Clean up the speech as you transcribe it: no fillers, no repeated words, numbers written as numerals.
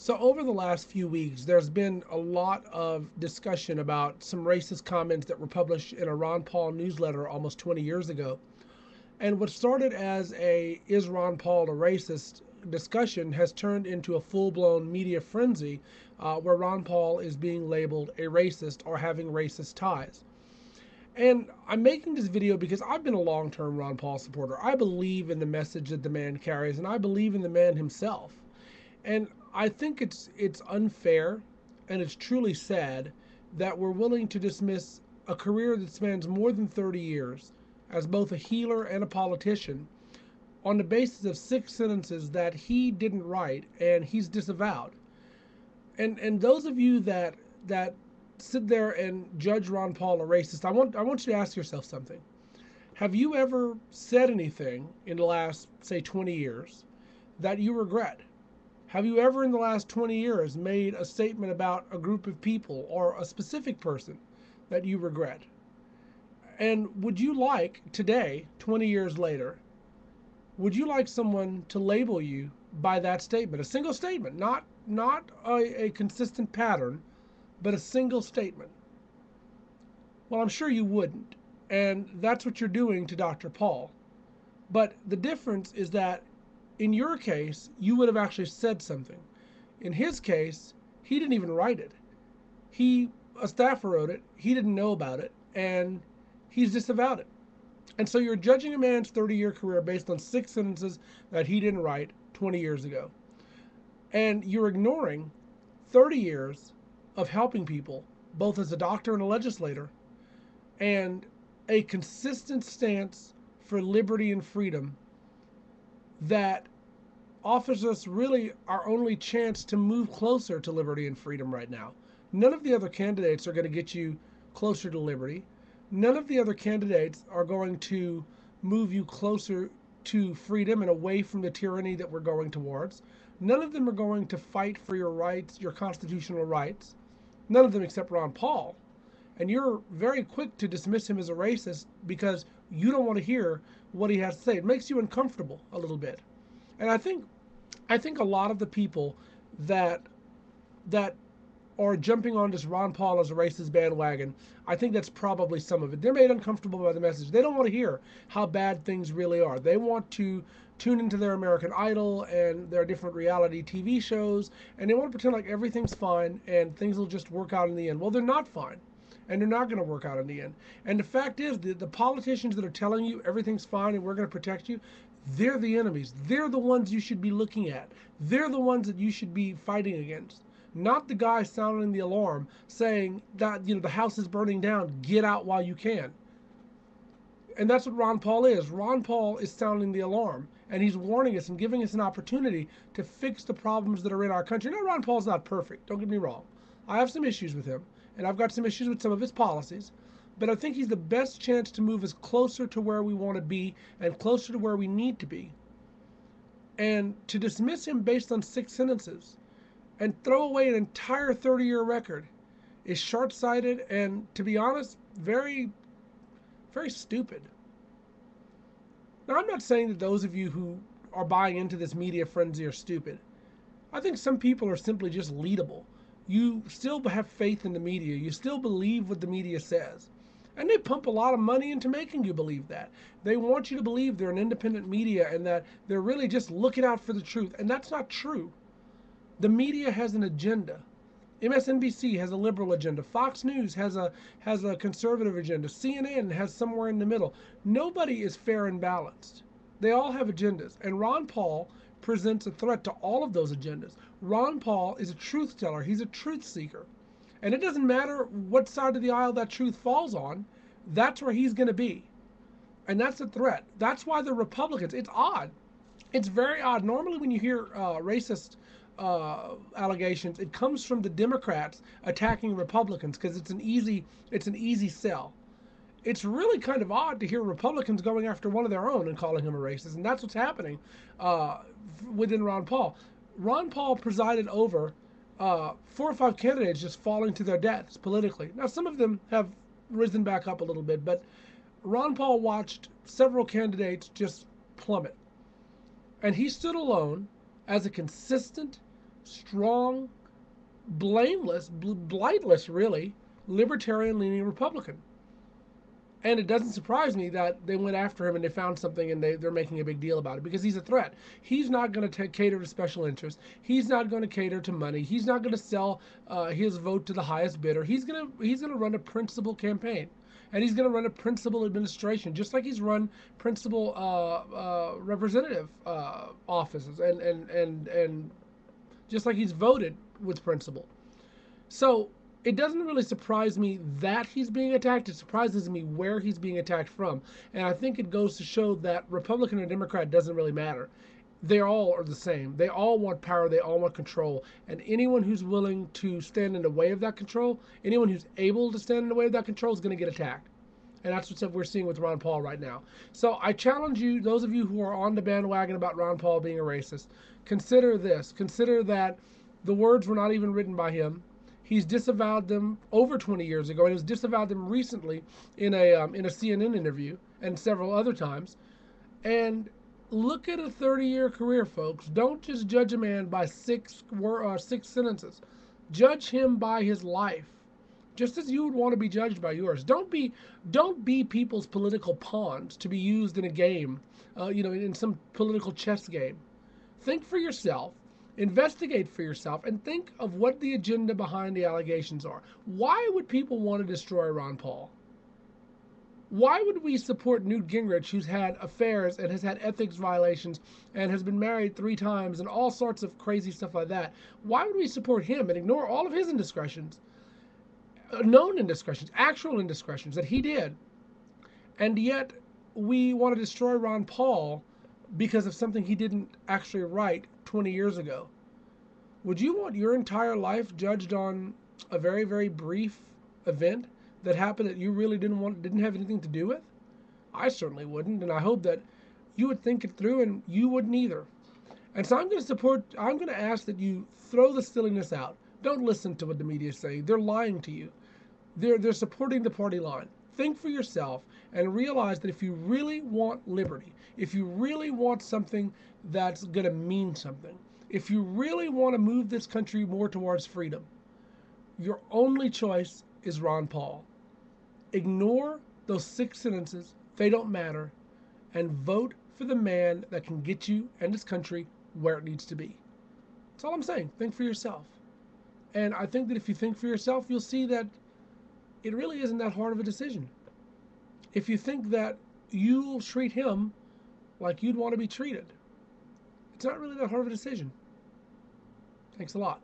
So over the last few weeks, there's been a lot of discussion about some racist comments that were published in a Ron Paul newsletter almost 20 years ago. And what started as a "is Ron Paul a racist" discussion has turned into a full-blown media frenzy where Ron Paul is being labeled a racist or having racist ties. And I'm making this video because I've been a long-term Ron Paul supporter. I believe in the message that the man carries, and I believe in the man himself. And I think it's unfair and it's truly sad that we're willing to dismiss a career that spans more than 30 years as both a healer and a politician on the basis of 6 sentences that he didn't write and he's disavowed. And those of you that sit there and judge Ron Paul a racist, I want you to ask yourself something. Have you ever said anything in the last, say, 20 years that you regret? Have you ever in the last 20 years made a statement about a group of people or a specific person that you regret? And would you like today, 20 years later, would you like someone to label you by that statement? A single statement, not a consistent pattern, but a single statement. Well, I'm sure you wouldn't. And that's what you're doing to Dr. Paul. But the difference is that in your case, you would have actually said something. In his case, he didn't even write it. A staffer wrote it, he didn't know about it, and he's disavowed it. And so you're judging a man's 30-year career based on 6 sentences that he didn't write 20 years ago. And you're ignoring 30 years of helping people, both as a doctor and a legislator, and a consistent stance for liberty and freedom that offers us really our only chance to move closer to liberty and freedom right now. None of the other candidates are going to get you closer to liberty. None of the other candidates are going to move you closer to freedom and away from the tyranny that we're going towards. None of them are going to fight for your rights, your constitutional rights. None of them except Ron Paul. And you're very quick to dismiss him as a racist because you don't want to hear what he has to say. It makes you uncomfortable a little bit. And I think a lot of the people that are jumping on this Ron Paul as a racist bandwagon, I think that's probably some of it. They're made uncomfortable by the message. They don't want to hear how bad things really are. They want to tune into their American Idol and their different reality TV shows, and they want to pretend like everything's fine and things will just work out in the end. Well, they're not fine. And they're not going to work out in the end. And the fact is, the politicians that are telling you everything's fine and we're going to protect you, they're the enemies. They're the ones you should be looking at. They're the ones that you should be fighting against. Not the guy sounding the alarm saying that, the house is burning down, get out while you can. And that's what Ron Paul is. Ron Paul is sounding the alarm, and he's warning us and giving us an opportunity to fix the problems that are in our country. Now, Ron Paul's not perfect, don't get me wrong. I have some issues with him, and I've got some issues with some of his policies, but I think he's the best chance to move us closer to where we want to be and closer to where we need to be. And to dismiss him based on 6 sentences and throw away an entire 30-year record is short-sighted and, to be honest, very, very stupid. Now, I'm not saying that those of you who are buying into this media frenzy are stupid. I think some people are simply just leadable. You still have faith in the media. You still believe what the media says. And they pump a lot of money into making you believe that. They want you to believe they're an independent media and that they're really just looking out for the truth. And that's not true. The media has an agenda. MSNBC has a liberal agenda. Fox News has a conservative agenda. CNN has somewhere in the middle. Nobody is fair and balanced. They all have agendas. And Ron Paul presents a threat to all of those agendas. Ron Paul is a truth teller. He's a truth seeker. And it doesn't matter what side of the aisle that truth falls on. That's where he's going to be. And that's a threat. That's why the Republicans, it's odd. It's very odd. Normally when you hear racist allegations, it comes from the Democrats attacking Republicans because it's an easy sell. It's really kind of odd to hear Republicans going after one of their own and calling him a racist, and that's what's happening within Ron Paul. Ron Paul presided over 4 or 5 candidates just falling to their deaths politically. Now, some of them have risen back up a little bit, but Ron Paul watched several candidates just plummet. And he stood alone as a consistent, strong, blameless, blightless, really, libertarian-leaning Republican. And it doesn't surprise me that they went after him and they found something and they're making a big deal about it because he's a threat. He's not going to cater to special interests. He's not going to cater to money. He's not going to sell his vote to the highest bidder. He's gonna run a principle campaign, and he's going to run a principal administration, just like he's run principal representative offices, and just like he's voted with principle. So it doesn't really surprise me that he's being attacked. It surprises me where he's being attacked from. And I think it goes to show that Republican or Democrat doesn't really matter. They all are the same. They all want power. They all want control. And anyone who's willing to stand in the way of that control, anyone who's able to stand in the way of that control is going to get attacked. And that's what we're seeing with Ron Paul right now. So I challenge you, those of you who are on the bandwagon about Ron Paul being a racist, consider this. Consider that the words were not even written by him. He's disavowed them over 20 years ago, and he's disavowed them recently in a CNN interview and several other times. And look at a 30-year career, folks. Don't just judge a man by six sentences. Judge him by his life, just as you would want to be judged by yours. Don't be people's political pawns to be used in a game, in some political chess game. Think for yourself. Investigate for yourself and think of what the agenda behind the allegations are. Why would people want to destroy Ron Paul? Why would we support Newt Gingrich, who's had affairs and has had ethics violations and has been married 3 times and all sorts of crazy stuff like that? Why would we support him and ignore all of his indiscretions, known indiscretions, actual indiscretions that he did? And yet we want to destroy Ron Paul because of something he didn't actually write 20 years ago. Would you want your entire life judged on a very, very brief event that happened that you really didn't have anything to do with? I certainly wouldn't, and I hope that you would think it through, and you wouldn't either. And so I'm going to ask that you throw the silliness out. Don't listen to what the media say. They're lying to you. They're supporting the party line. Think for yourself and realize that if you really want liberty, if you really want something that's going to mean something, if you really want to move this country more towards freedom, your only choice is Ron Paul. Ignore those 6 sentences. They don't matter. And vote for the man that can get you and this country where it needs to be. That's all I'm saying. Think for yourself. And I think that if you think for yourself, you'll see that it really isn't that hard of a decision. If you think that you'll treat him like you'd want to be treated, it's not really that hard of a decision. Thanks a lot.